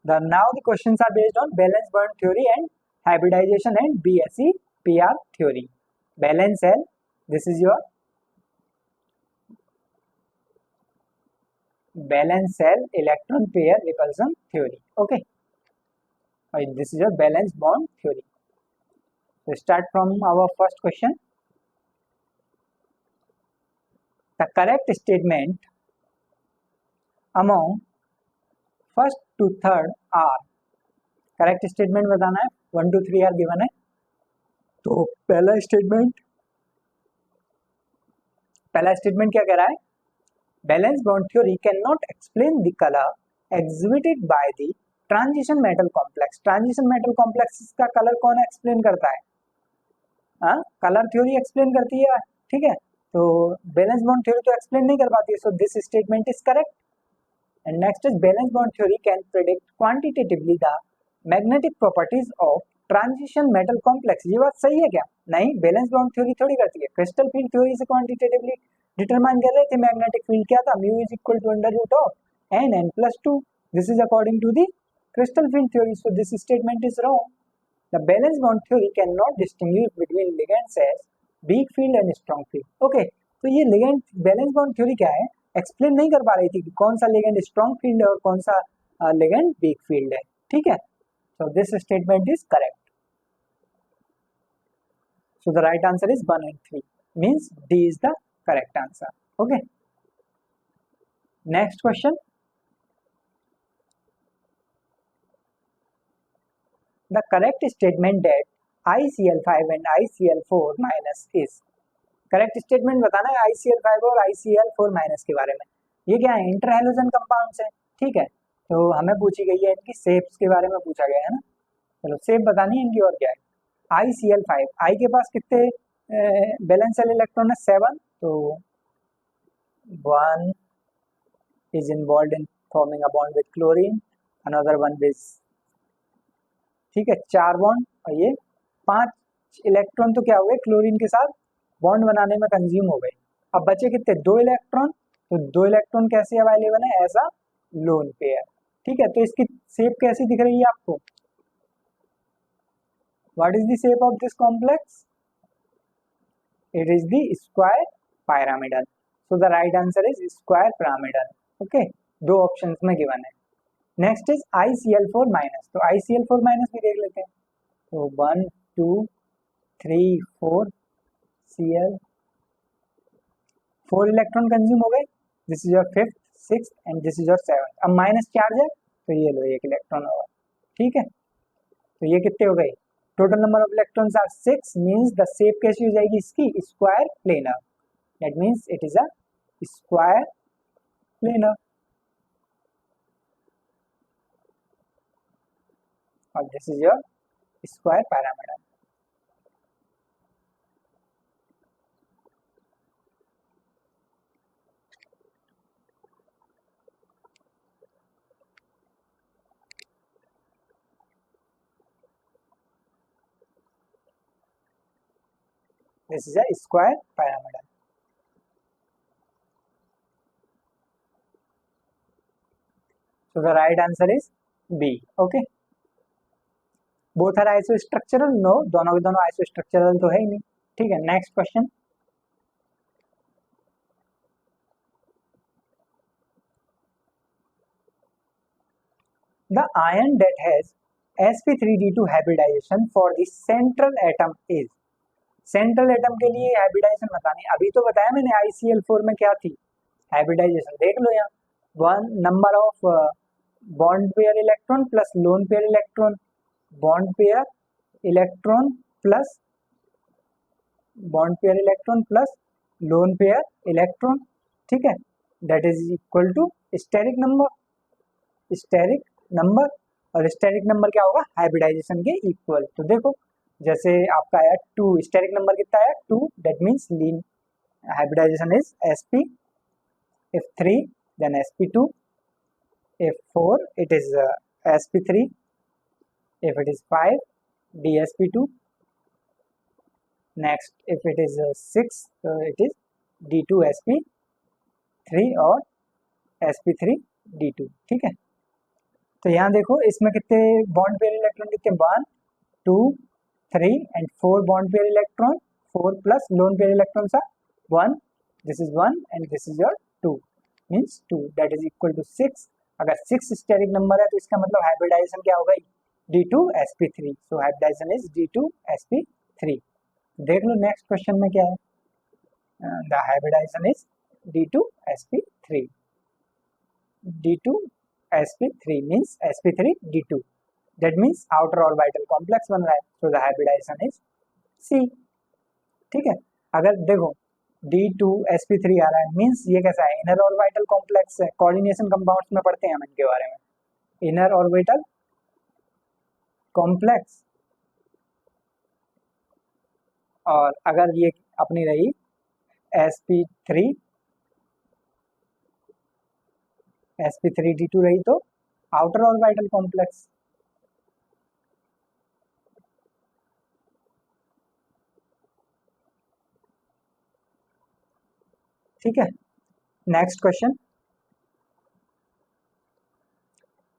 The questions are based on valence bond theory and hybridization and BSE PR theory. Valence cell, this is your valence cell electron pair repulsion theory. Okay, this is your valence bond theory. So start from our first question. The correct statement among first to third are, correct statement बताना है, 1 2 3 are given है. तो पहला statement क्या कह रहा है, valence bond theory can not explain the colour exhibited by the transition metal complex. Transition metal complex का कलर कौन एक्सप्लेन करता है? कलर थ्योरी एक्सप्लेन करती है. ठीक है, तो बैलेंस बॉन्ड थ्योरी तो एक्सप्लेन नहीं कर पाती है. सो this statement is correct. And next is valence bond theory can predict quantitatively the magnetic properties of transition metal complex. ये बात सही है क्या? नहीं, बैलेंस बॉन्ड थ्योरी थोड़ी करती है. क्रिस्टल फील्ड थ्योरी से क्वांटिटेटिवली डिटरमाइन कर रहे थे मैग्नेटिक फील्ड. क्या था? Mu is equal to under root of n n plus 2. This is according to the crystal field theory. So this statement is wrong. The balance bond theory cannot distinguish between ligands as weak field and strong field. Okay, तो ये ligand balance bond theory क्या है, explain नहीं कर पा रही थी कि कौन सा ligand strong field है और कौन सा ligand weak field है. ठीक है, so this statement is correct. So the right answer is 1 and 3, means D is the correct answer. Okay, next question. The correct statement that ICl5 and ICl4 minus is. Correct statement बताना है ICl5 और ICl4 minus के बारे में. ये क्या है? Inter halogen compounds है. ठीक है, तो हमें पूछी गई है इनकी शेप्स के बारे में पूछा गया है ना. चलो शेप बतानी है इनकी. और क्या है? ICl5, I के पास कितने बैलेंस सेल इलेक्ट्रॉन है? 7. तो 1 is involved in forming a bond with chlorine, another one with, ठीक है, 4 बॉन्ड. और ये 5 इलेक्ट्रॉन तो क्या हुए, क्लोरीन के साथ बॉन्ड बनाने में कंज्यूम हो गए. अब बचे कितने? 2 इलेक्ट्रॉन. तो 2 इलेक्ट्रॉन कैसे अवेलेबल है? As a lone pair. ठीक है, तो इसकी शेप कैसी दिख रही है आपको? What is the shape of this complex? It is the square pyramidal. So the right answer is square pyramidal. Okay, 2 options में गिवन है. Next is ICl4 minus. तो ICl4 माइनस भी देख लेते हैं. तो 1 2 3 4 Cl, 4 इलेक्ट्रॉन कंज्यूम हो गए. This is your 5th 6th and this is your 7th. अब माइनस चार्ज है तो ये लो 1 इलेक्ट्रॉन होगा. ठीक है, तो ये कितने हो गए? Total number of electrons are 6, means the shape कैसी हो जाएगी इसकी? Square planar. That means it is a square planar. और this is your square pyramidal. This is a square pyramidal. So the right answer is B. Okay. Both are isostructural? No, दोनों के दोनों iso structural तो है ही नहीं. ठीक है, next question. The ion that has sp3d2 hybridization for the central atom is. Central atom के लिए हाइब्रिडाइजेशन बतानी. अभी तो बताया मैंने ICl4 में क्या थी हाइब्रिडाइजेशन. देख लो यहाँ, 1 number of bond pair electron plus lone pair electron, bond pair electron plus bond pair electron plus lone pair electron. ठीक है, that is equal to steric number. Steric number, और स्टेरिक नंबर क्या होगा? Hybridisation के equal. तो देखो जैसे आपका आया 2, स्टेरिक नंबर कितना आया? 2. That means lean hybridization is sp. if 3 then sp2. if 4 it is sp3. if it is 5 dsp2. next if it is 6 so it is d2sp3 और sp3d2. ठीक है, तो यहाँ देखो इसमें कितने बॉन्ड पेयर इलेक्ट्रॉन, कितने 1 2 3 and 4 bond pair electron, 4 plus lone pair electron सा 1, this is 1 and this is your 2 means 2 that is equal to 6। अगर 6 स्टेरिक नंबर है तो इसका मतलब हाइब्रिडाइजेशन क्या होगा, D2sp3। So hybridization is D2sp3। देख लो नेक्स्ट क्वेश्चन में क्या है, the hybridization is D2sp3। D2sp3 means sp3 D2, that means outer orbital complex बन रहा है, so the hybridization is C। ठीक है, अगर देखो D2sp3 आ रहा है मींस ये कैसा है, इनर ऑर्बिटल कॉम्प्लेक्स है। कोऑर्डिनेशन कंपाउंड्स में पढ़ते हैं हम इनके बारे में, इनर ऑर्बिटल कॉम्प्लेक्स। और अगर ये अपनी रही sp3 D2 रही तो आउटर ऑर्बिटल कॉम्प्लेक्स। ठीक है, next question,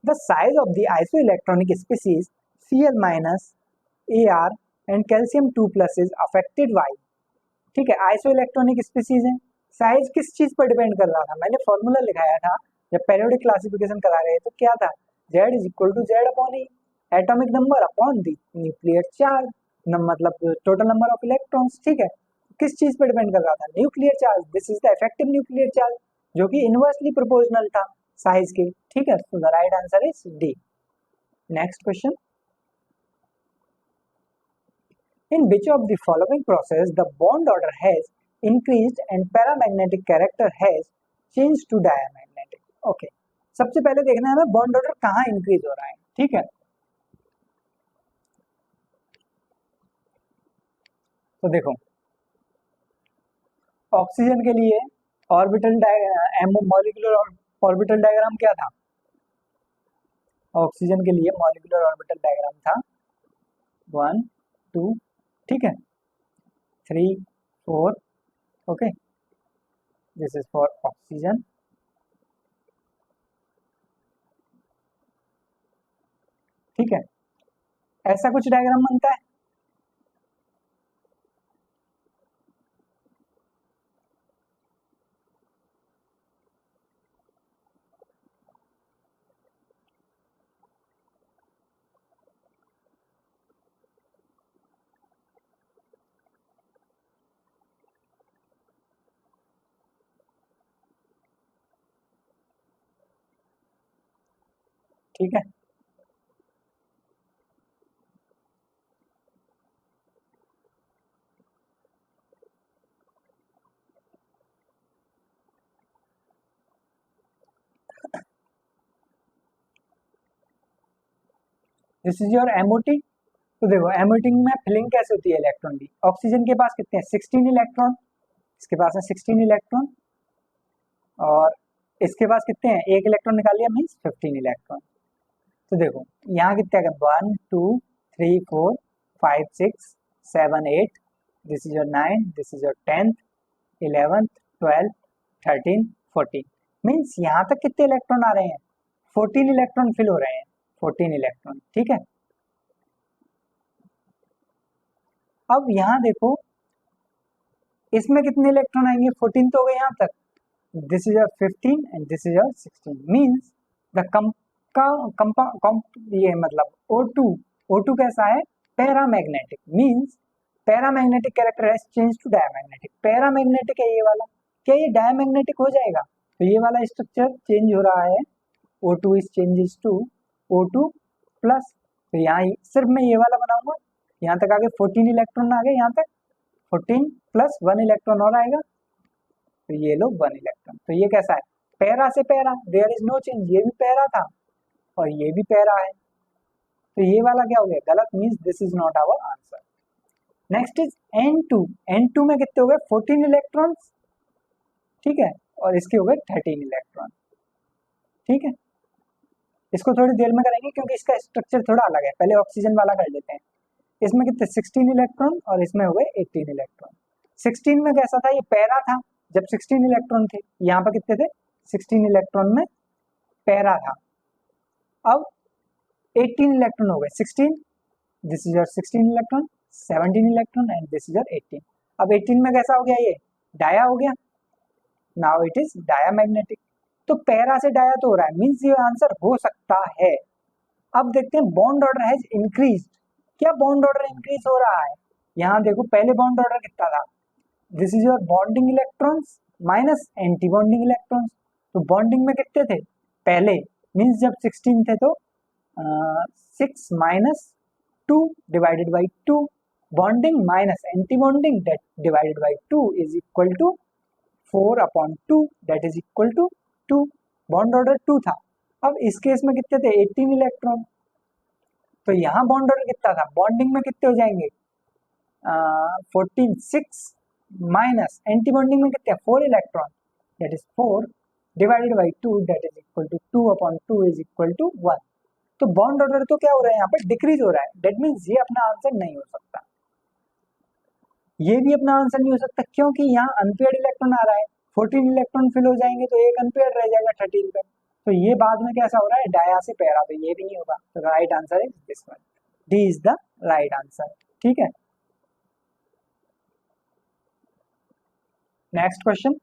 the size of the isoelectronic species Cl minus Ar and calcium 2+ is affected by. ठीक है, आइसोइलेक्ट्रॉनिक स्पीसीज है, साइज किस चीज पर डिपेंड कर रहा था, मैंने फॉर्मूला लिखाया था जब पेरियोडिक क्लासिफिकेशन करा रहे तो क्या था, Z is equal to Z upon E, atomic number upon the nuclear charge, मतलब टोटल नंबर ऑफ इलेक्ट्रॉन्स। ठीक है, किस चीज पर डिपेंड कर रहा था, nuclear charge, this is the effective nuclear charge जो कि इनवर्सली प्रोपोर्शनल था साइज के। ठीक है, so the right answer is D. Next question, in which of the following process the bond order has increased and paramagnetic character has changed to diamagnetic। Okay, सबसे पहले देखना है हमें बॉन्ड ऑर्डर कहाँ इंक्रीज हो रहा है। ठीक है, तो देखो ऑक्सीजन के लिए ऑर्बिटल मॉलिक्यूलर ऑर्बिटल डायग्राम क्या था, ऑक्सीजन के लिए मॉलिक्यूलर ऑर्बिटल डायग्राम था 1 2, ठीक है 3 4, okay, this is for oxygen. ठीक है, ऐसा कुछ डायग्राम बनता है। ठीक है, दिस इज योर एमओटी। तो देखो एमओटी में फिलिंग कैसे होती है इलेक्ट्रॉन की, ऑक्सीजन के पास कितने हैं 16 इलेक्ट्रॉन, इसके पास है 16 इलेक्ट्रॉन, और इसके पास कितने हैं, एक इलेक्ट्रॉन निकाल लिया मीन्स 15 इलेक्ट्रॉन। तो देखो यहाँ कितने आ गए 1 2 3 4 5 6 7 8, this is your 9, this is your 10th 11th 12th 13 14, means यहाँ तक कितने इलेक्ट्रॉन आ रहे हैं 14 इलेक्ट्रॉन फिल हो रहे हैं, 14 इलेक्ट्रॉन। ठीक है, अब यहाँ देखो इसमें कितने इलेक्ट्रॉन आएंगे 14 तो हो गए यहाँ तक, this is your 15 and this is your 16, means the ये मतलब O2 कैसा है paramagnetic, means paramagnetic character has change to diamagnetic. Paramagnetic है ये वाला, क्या ये डायमैग्नेटिक हो जाएगा, तो ये वाला स्ट्रक्चर चेंज हो रहा है, O2 is changes to O2 plus, तो यहाँ सिर्फ मैं ये वाला बनाऊंगा, यहाँ तक आगे 14 इलेक्ट्रॉन आ गए, यहाँ तक 14 प्लस 1 इलेक्ट्रॉन और आएगा, तो ये लो 1 इलेक्ट्रॉन। तो ये कैसा है पैरा से para, there is no change, ये भी पैरा था और ये भी पैरा है, तो ये वाला क्या हो गया गलत, means this is not our answer. Next is N2 में कितने हो गए 14 इलेक्ट्रॉन्स, ठीक है, और इसके हो गए 13 इलेक्ट्रॉन। ठीक है, इसको थोड़ी देर में करेंगे क्योंकि इसका स्ट्रक्चर थोड़ा अलग है, पहले ऑक्सीजन वाला कर लेते हैं। इसमें कितने 16 इलेक्ट्रॉन और इसमें हो गए 18 इलेक्ट्रॉन। 16 में कैसा था, ये पैरा था जब 16 इलेक्ट्रॉन थे, यहाँ पर कितने थे 16 इलेक्ट्रॉन में पैरा था। अब 18 इलेक्ट्रॉन हो गए, 16, this is your 16 electron, 17 electron and this is your 18। अब 18 में कैसा हो गया, ये डाया हो गया, नाउ इट इज डायामैग्नेटिक। तो पैरा से डाया तो हो रहा है, मींस ये आंसर हो सकता है। अब देखते हैं बॉन्ड ऑर्डर हैज इंक्रीज, क्या बॉन्ड ऑर्डर इंक्रीज हो रहा है? यहाँ देखो पहले बॉन्ड ऑर्डर कितना था, this is your bonding electrons minus anti bonding electrons. तो बॉन्डिंग में कितने थे पहले, मींस जब 16 थे तो 6 minus 2 divided by 2, bonding minus anti bonding divided by 2 is equal to 4/2, that is equal to 2। Bond order 2 था। अब इस केस में कितने थे, 18 इलेक्ट्रॉन। तो यहाँ बॉन्ड ऑर्डर कितना था, बॉन्डिंग में कितने हो जाएंगे 14, 6 माइनस एंटी बॉन्डिंग में कितने 4 electron, that is 4 divided by 2, that is equal to 2/2 is equal to 1। तो बॉन्ड ऑर्डर तो क्या हो रहा है यहाँ पर, डिक्रीज हो रहा है, दैट मीन्स ये अपना आंसर नहीं हो सकता, ये भी अपना आंसर नहीं हो सकता, क्योंकि यहाँ अनपेयर्ड इलेक्ट्रॉन आ रहा है, 14 इलेक्ट्रॉन फिल हो जाएंगे तो एक अनपेयर्ड रह जाएगा 13 पे। तो ये बाद में कैसा हो रहा है, डाया से पैरा, तो ये भी नहीं होगा। तो right answer is this one, D is the right answer. ठीक है, next question,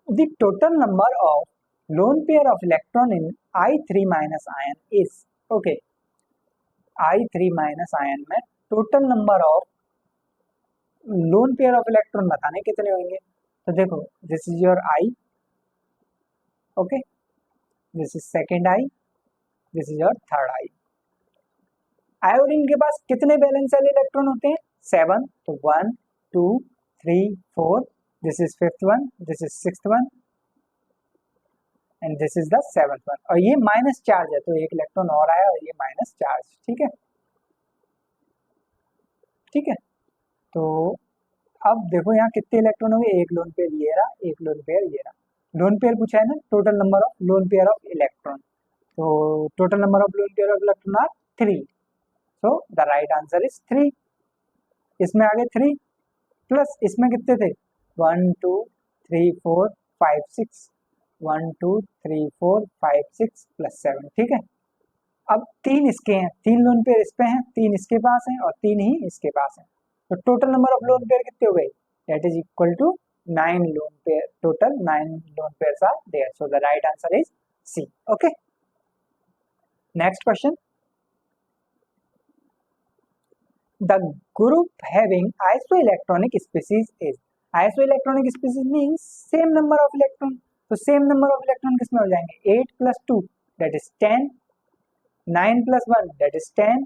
the total number of lone pair of electron in I3 minus ion is, okay, I3 minus ion में total number of lone pair of electron बताने कितने होंगे। तो देखो this is your I, okay, this is second I, this is your third I। Iodine के पास कितने valence वाले electron होते हैं, 7, तो 1 2 3 4, this is fifth one, this is sixth one and this is the seventh one. और ये minus charge है, तो एक इलेक्ट्रॉन और आया और ये माइनस चार्ज। ठीक है, ठीक है। तो अब देखो यहाँ कितने इलेक्ट्रॉन हो गए, एक लोन पेयर ये रहा, एक लोन पेयर ये रहा। लोन पेयर पूछा है ना, total number of lone pair of electron, तो total number of lone pair of electron are 3, so the right answer is 3। इसमें आगे 3 प्लस इसमें कितने थे, 1 2 3 4 5 6, 1 2 3 4 5 6 प्लस 7। ठीक है, अब 3 इसके हैं, 3 लोन पेयर इस पे हैं, 3 इसके पास हैं और 3 ही इसके पास हैं। तो total number of lone pair कितने हो गए, that is equal to 9 lone pair, total 9 lone pairs are there, so the right answer is C. Okay, next question, the group having isoelectronic species is, isoelectronic species means same number of electron, तो same number of electron किसमें हो जाएंगे, 8 plus 2 that is 10, 9 plus 1 that is 10,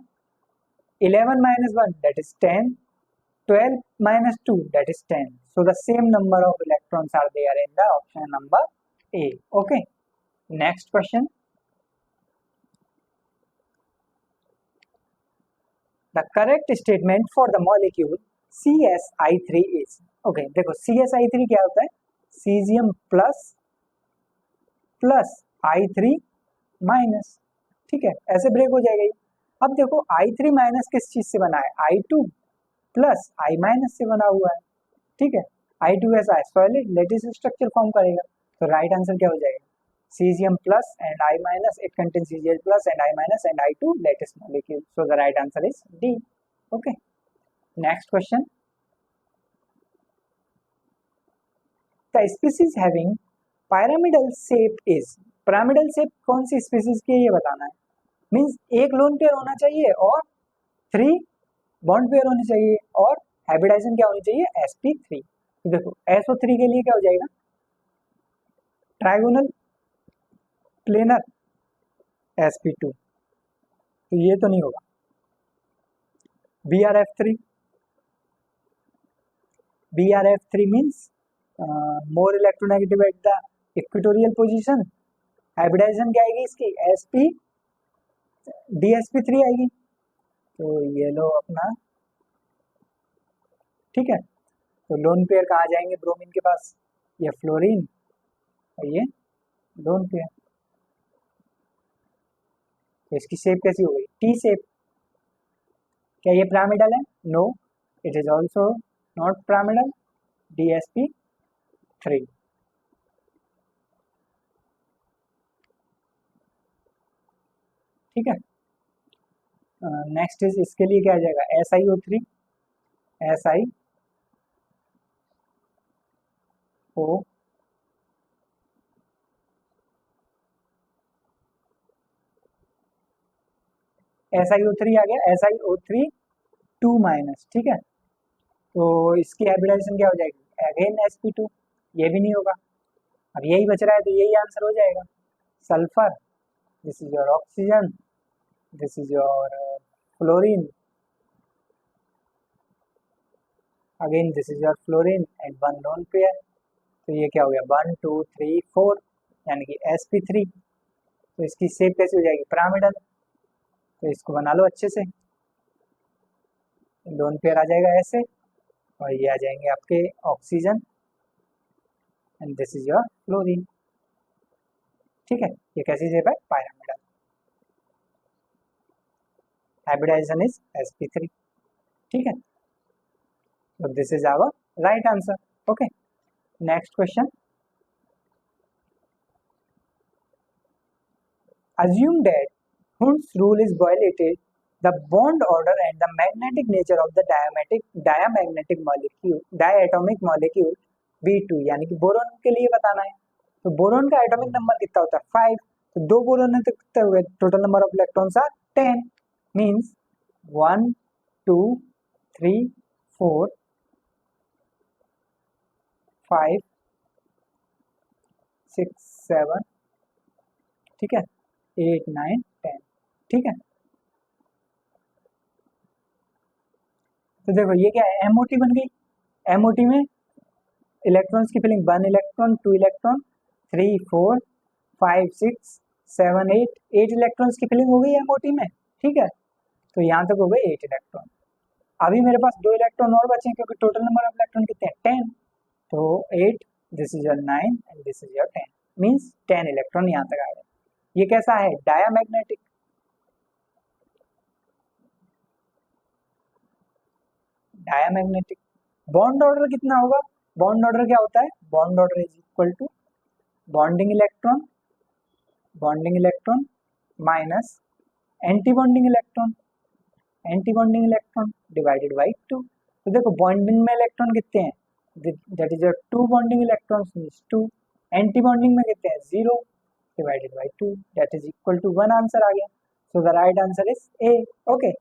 11 minus 1 that is 10, 12 minus 2 that is 10, so the same number of electrons are there in the option number A. Okay, next question, the correct statement for the molecule CSI3 is, okay, देखो CSI3 क्या होता है, caesium plus plus I3 minus. ठीक है, ऐसे break हो जाएगा ये। अब देखो I3 माइनस किस चीज से बना है, I2 प्लस I माइनस से बना हुआ है। ठीक है, I2 ऐसा है सॉलिड लेटिस स्ट्रक्चर फॉर्म करेगा, तो राइट आंसर क्या हो जाएगा, cesium plus and I minus, it contains Cgl plus and I minus and I2 lattice molecule, so the right answer is D. Okay, next question, the species having pyramidal shape is, pyramidal shape कौन सी species की है ये बताना है, means एक lone pair होना चाहिए और 3 बॉन्ड पेयर होनी चाहिए और हाइब्रिडाइजेशन क्या होनी चाहिए, sp3। तो देखो SO3 के लिए क्या हो जाएगा, ट्राइगोनल प्लेनर sp2, तो ये तो नहीं होगा। BRF3 means more electronegative at the equatorial position, hybridization क्या आएगी इसकी, sp dsp3 आएगी, तो ये लो अपना। ठीक है, तो लोन पेयर कहाँ जाएंगे, ब्रोमीन के पास, ये फ्लोरीन और ये लोन पेयर। तो इसकी शेप कैसी हो गई, टी शेप। क्या ये पिरामिडल है, no, it is also not pyramidal, dsp3। ठीक है। नेक्स्ट इज इसके लिए क्या आ जाएगा, SiO3, SiO, SiO3 आ गया, SiO3 2-, ठीक है। तो इसकी हाइब्रिडाइजेशन क्या हो जाएगी, अगेन sp2, ये भी नहीं होगा। अब यही बच रहा है तो यही आंसर हो जाएगा, sulphur, this is your oxygen, this is your fluorine, again this is your fluorine and one lone pair. तो ये क्या हो गया, 1 2 3 4, यानी कि sp3। तो इसकी शेप कैसी हो जाएगी, पिरामिडल। तो इसको बना लो अच्छे से, लोन पेयर आ जाएगा ऐसे, और ये आ जाएंगे आपके oxygen and this is your fluorine. ठीक है, ये कैसी शेप है, पिरामिडल, हाइब्रिडाइजेशन इज sp3। ठीक है, तो this is our right answer. Okay, next question, assume that Hund's rule is violated, the bond order and the magnetic nature of the diatomic molecule B2, यानी कि boron के लिए बताना है। तो बोरोन का एटॉमिक नंबर कितना होता है, 5। तो 2 बोरोन है तो कितने हुए, total number of electrons are 10, means 1 2 3 4 5 6 7, ठीक है, 8 9 10, ठीक है। तो देखो ये क्या है, एमओटी बन गई। एमओटी में इलेक्ट्रॉन्स की फिलिंग 1 इलेक्ट्रॉन, 2 इलेक्ट्रॉन, 3 4 5 6 7 8, 8 इलेक्ट्रॉन्स की फिलिंग हो गई एमओटी में। ठीक है, तो यहाँ तक हो गए 8 इलेक्ट्रॉन। अभी मेरे पास 2 इलेक्ट्रॉन और बचे हैं, क्योंकि टोटल नंबर ऑफ इलेक्ट्रॉन कितने हैं, 10। तो 8, this is your 9 and this is your 10, means 10 electron यहाँ तक आ गए। ये कैसा है, डायामैग्नेटिक। डायामैग्नेटिक बॉन्ड ऑर्डर कितना होगा, बॉन्ड ऑर्डर क्या होता है, bond order is equal to bonding electron minus anti bonding electron divided by 2। तो देखो बॉन्डिंग में इलेक्ट्रॉन कितने हैं, that is your 2 bonding electrons means 2, anti bonding में कितने हैं, 0 divided by 2, that is equal to 1, answer आ गया। So the right answer is A. Okay,